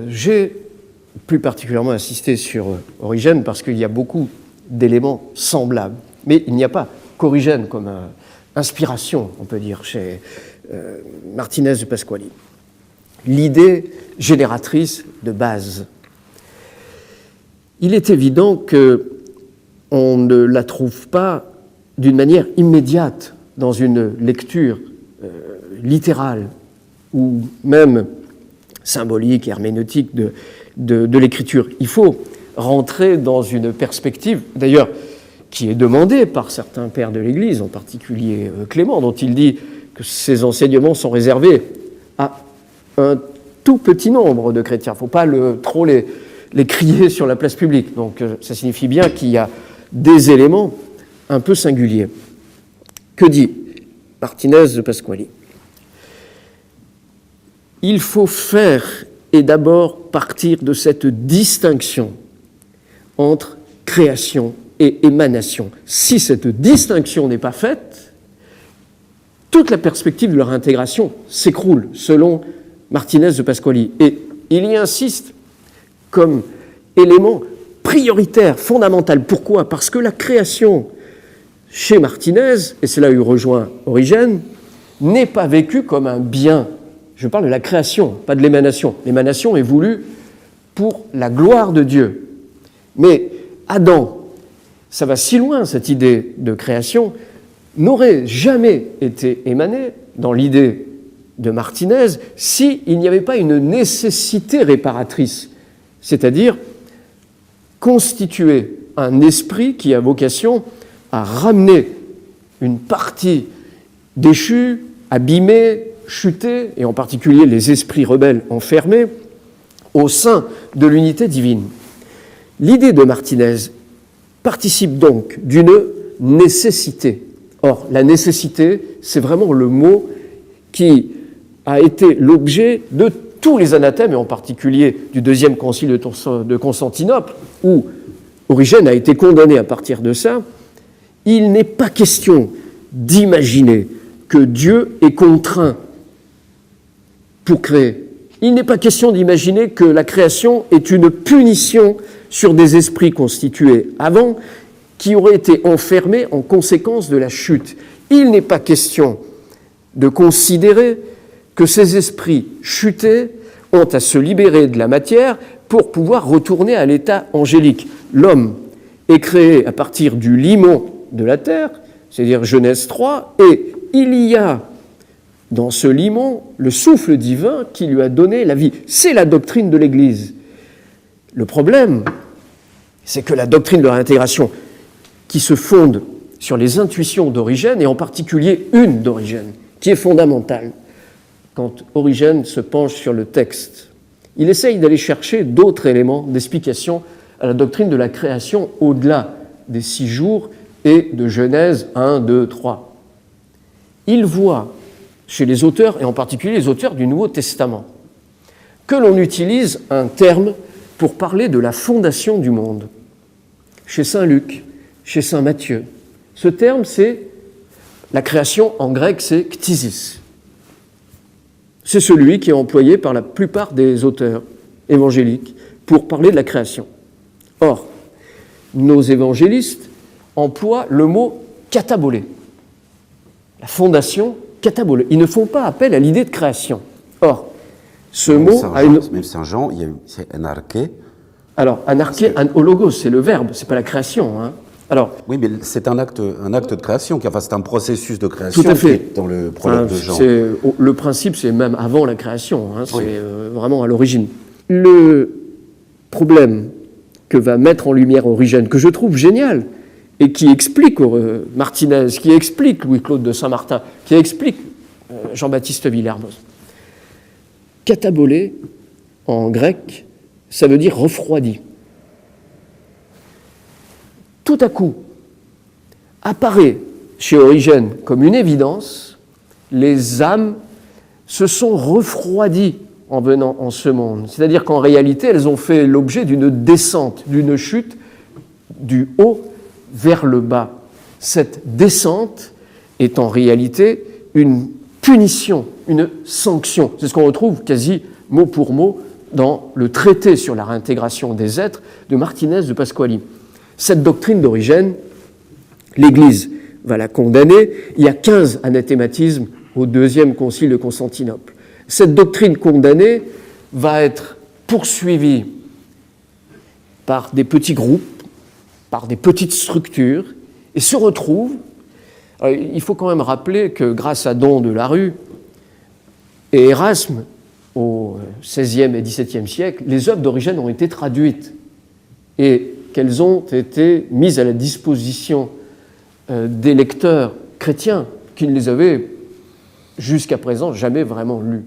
J'ai plus particulièrement insisté sur Origène parce qu'il y a beaucoup d'éléments semblables, mais il n'y a pas qu'Origène comme inspiration, on peut dire, chez Martinez de Pasquali. L'idée génératrice de base. Il est évident qu'on ne la trouve pas d'une manière immédiate dans une lecture littérale ou même symbolique, herméneutique de l'écriture. Il faut rentrer dans une perspective, d'ailleurs, qui est demandée par certains pères de l'Église, en particulier Clément, dont il dit que ces enseignements sont réservés à un tout petit nombre de chrétiens. Il ne faut pas trop les crier sur la place publique. Donc ça signifie bien qu'il y a des éléments un peu singuliers. Que dit Martinez de Pasquali ? Il faut faire et d'abord partir de cette distinction entre création et émanation. Si cette distinction n'est pas faite, toute la perspective de leur intégration s'écroule, selon Martinez de Pasquali. Et il y insiste comme élément prioritaire, fondamental. Pourquoi ? Parce que la création, chez Martinez, et c'est là où il rejoint Origène, n'est pas vécue comme un bien. Je parle de la création, pas de l'émanation. L'émanation est voulue pour la gloire de Dieu. Mais Adam, ça va si loin, cette idée de création, n'aurait jamais été émané dans l'idée de Martinez s'il n'y avait pas une nécessité réparatrice, c'est-à-dire constituer un esprit qui a vocation à ramener une partie déchue, abîmée, chutée, et en particulier les esprits rebelles enfermés, au sein de l'unité divine. L'idée de Martinez participe donc d'une nécessité. Or, la nécessité, c'est vraiment le mot qui a été l'objet de tous les anathèmes, et en particulier du deuxième concile de Constantinople, où Origène a été condamné à partir de ça. Il n'est pas question d'imaginer que Dieu est contraint pour créer. Il n'est pas question d'imaginer que la création est une punition sur des esprits constitués avant, qui auraient été enfermés en conséquence de la chute. Il n'est pas question de considérer que ces esprits chutés ont à se libérer de la matière pour pouvoir retourner à l'état angélique. L'homme est créé à partir du limon de la terre, c'est-à-dire Genèse 3, et il y a dans ce limon le souffle divin qui lui a donné la vie. C'est la doctrine de l'Église. Le problème, c'est que la doctrine de la réintégration, qui se fonde sur les intuitions d'Origène, et en particulier une d'Origène, qui est fondamentale. Quand Origène se penche sur le texte, il essaye d'aller chercher d'autres éléments d'explication à la doctrine de la création au-delà des 6 jours et de Genèse 1, 2, 3. Il voit chez les auteurs, et en particulier les auteurs du Nouveau Testament, que l'on utilise un terme pour parler de la fondation du monde. Chez saint Luc, chez saint Matthieu, ce terme, c'est la création, en grec, c'est ktisis. C'est celui qui est employé par la plupart des auteurs évangéliques pour parler de la création. Or, nos évangélistes emploient le mot katabolé, la fondation katabolé. Ils ne font pas appel à l'idée de création. Or, ce mot a une... Même Saint Jean, c'est anarché. Alors, anarché, logos, c'est le verbe, c'est pas la création. Hein. Alors, oui, mais c'est un acte de création, c'est un processus de création. Tout à fait. Qui est dans le prologue de Jean. Le principe, c'est même avant la création, hein, oui. C'est vraiment à l'origine. Le problème que va mettre en lumière Origène, que je trouve génial, et qui explique Martinez, qui explique Louis-Claude de Saint-Martin, qui explique Jean-Baptiste Villermoz. Katabolé, en grec, ça veut dire refroidi. Tout à coup, apparaît chez Origène comme une évidence, les âmes se sont refroidies en venant en ce monde. C'est-à-dire qu'en réalité, elles ont fait l'objet d'une descente, d'une chute du haut vers le bas. Cette descente est en réalité une punition, une sanction. C'est ce qu'on retrouve quasi mot pour mot dans le traité sur la réintégration des êtres de Martinez de Pasquali. Cette doctrine d'Origène, l'Église va la condamner. Il y a 15 anathématismes au deuxième concile de Constantinople. Cette doctrine condamnée va être poursuivie par des petits groupes, par des petites structures, et se retrouve. Il faut quand même rappeler que grâce à Don de la Rue et Erasme, au XVIe et XVIIe siècle, les œuvres d'Origène ont été traduites et qu'elles ont été mises à la disposition des lecteurs chrétiens qui ne les avaient jusqu'à présent jamais vraiment lues.